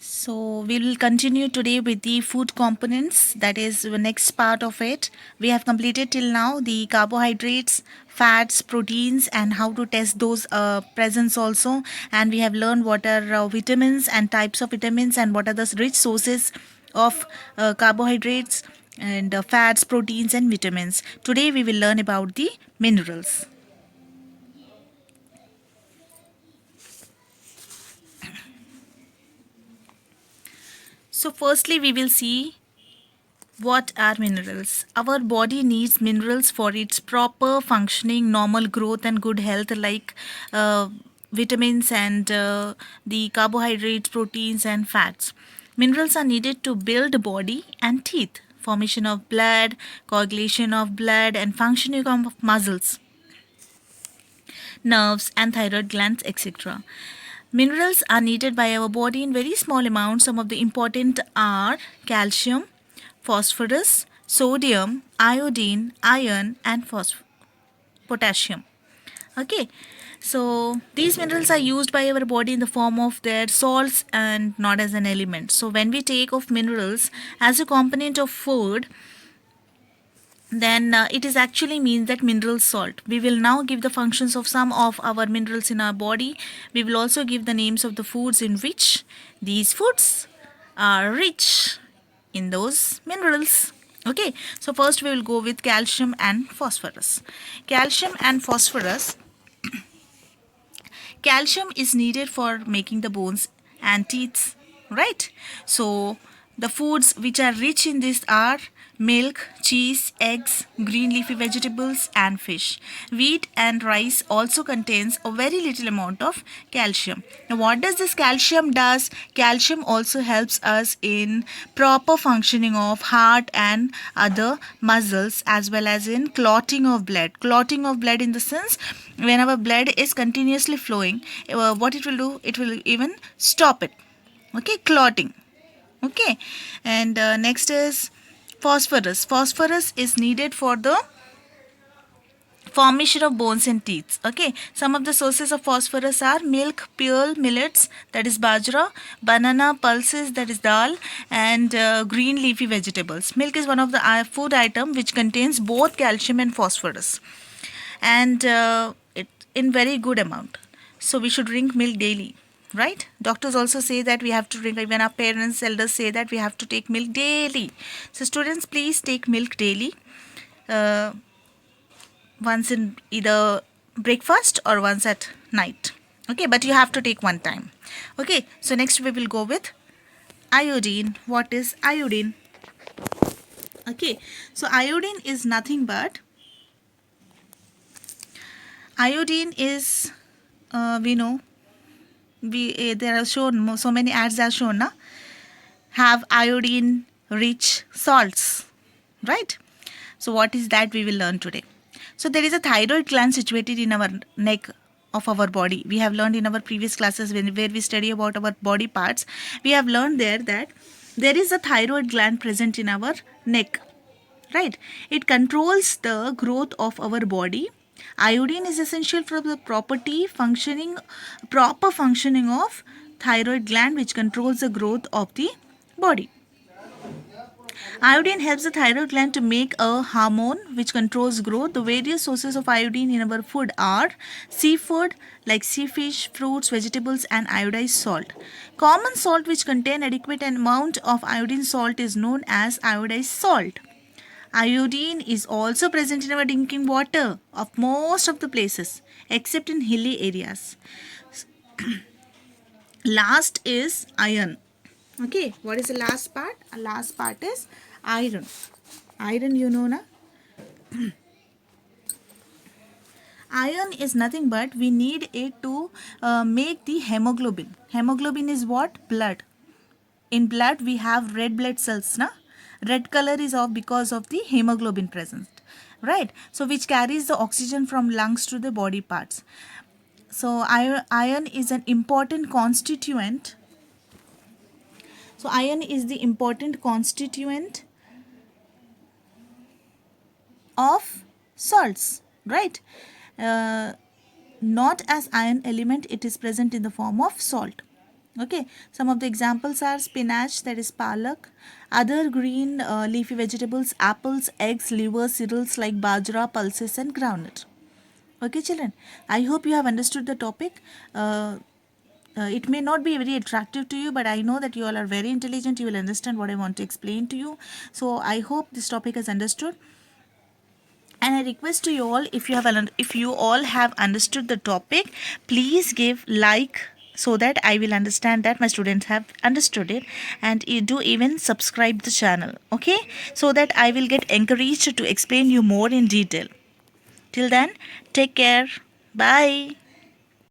So we will continue today with the food components. That is the next part of it. We have completed till now the carbohydrates, fats, proteins, and how to test those presence also. And we have learned what are vitamins and types of vitamins and what are the rich sources of carbohydrates and fats, proteins, and vitamins. Today we will learn about the minerals. So firstly we will see what are minerals? Our body needs minerals for its proper functioning, normal growth, and good health, like uh, vitamins and the carbohydrates, proteins, and fats. Minerals are needed to build body and teeth, formation of blood, coagulation of blood, and functioning of muscles, nerves, and thyroid glands, etc. Minerals are needed by our body in very small amounts. Some of the important are calcium, phosphorus, sodium, iodine, iron, and potassium. Okay, so these minerals are used by our body in the form of their salts and not as an element. So when we take of minerals as a component of food, then it is actually means that mineral salt. We will now give the functions of some of our minerals in our body. We will also give the names of the foods in which these foods are rich in those minerals. Okay, so first we will go with calcium and phosphorus. Calcium and phosphorus. Calcium is needed for making the bones and teeth, right? So the foods which are rich in this are milk, cheese, eggs, green leafy vegetables, and fish. Wheat and rice also contains a very little amount of calcium. Now what does this calcium does? Calcium also helps us in proper functioning of heart and other muscles, as well as in clotting of blood. Clotting of blood in the sense, when our blood is continuously flowing, what it will do, it will even stop it. Okay, clotting. Okay, and next is phosphorus. Phosphorus is needed for the formation of bones and teeth. Okay, some of the sources of phosphorus are milk, pearl, millets, that is bajra, banana, pulses, that is dal, and green leafy vegetables. Milk is one of the food item which contains both calcium and phosphorus, and it in very good amount. So we should drink milk daily, right? Doctors also say that we have to drink. Even our parents, elders say that we have to take milk daily. So students, please take milk daily. Uh, Once in either breakfast or once at night. Okay, but you have to take one time. Okay, so next we will go with iodine. What is iodine? Okay, so iodine is nothing but iodine is we know, we there are shown so many ads are shown na, have iodine rich salts, right? So what is that we will learn today. So there is a thyroid gland situated in our neck of our body. We have learned in our previous classes where we study about our body parts. We have learned there that there is a thyroid gland present in our neck, right? It controls the growth of our body. Iodine is essential for the proper functioning of thyroid gland, which controls the growth of the body. Iodine helps the thyroid gland to make a hormone which controls growth. The various sources of iodine in our food are seafood like sea fish, fruits, vegetables, and iodized salt. Common salt which contain adequate amount of iodine salt is known as iodized salt. Iodine is also present in our drinking water of most of the places except in hilly areas. Last is iron. Okay, what is the last part? Last part is iron. Iron, you know na? Iron is nothing but we need it to make the hemoglobin. Hemoglobin is what? Blood. In blood we have red blood cells na? Red color is of because of the hemoglobin present, right? So which carries the oxygen from lungs to the body parts. So iron is an important constituent. So iron is the important constituent of salts, right? uh, Not as iron element, it is present in the form of salt. Okay, some of the examples are spinach, that is palak, other green leafy vegetables, apples, eggs, liver, cereals like bajra, pulses, and groundnut. Okay, children, I hope you have understood the topic. It may not be very attractive to you, but I know that you all are very intelligent. You will understand what I want to explain to you. So I hope this topic is understood. And I request to you all, if you all have understood the topic, please give like, so that I will understand that my students have understood it, and you do even subscribe the channel, okay, so that I will get encouraged to explain you more in detail. Till then, take care. Bye.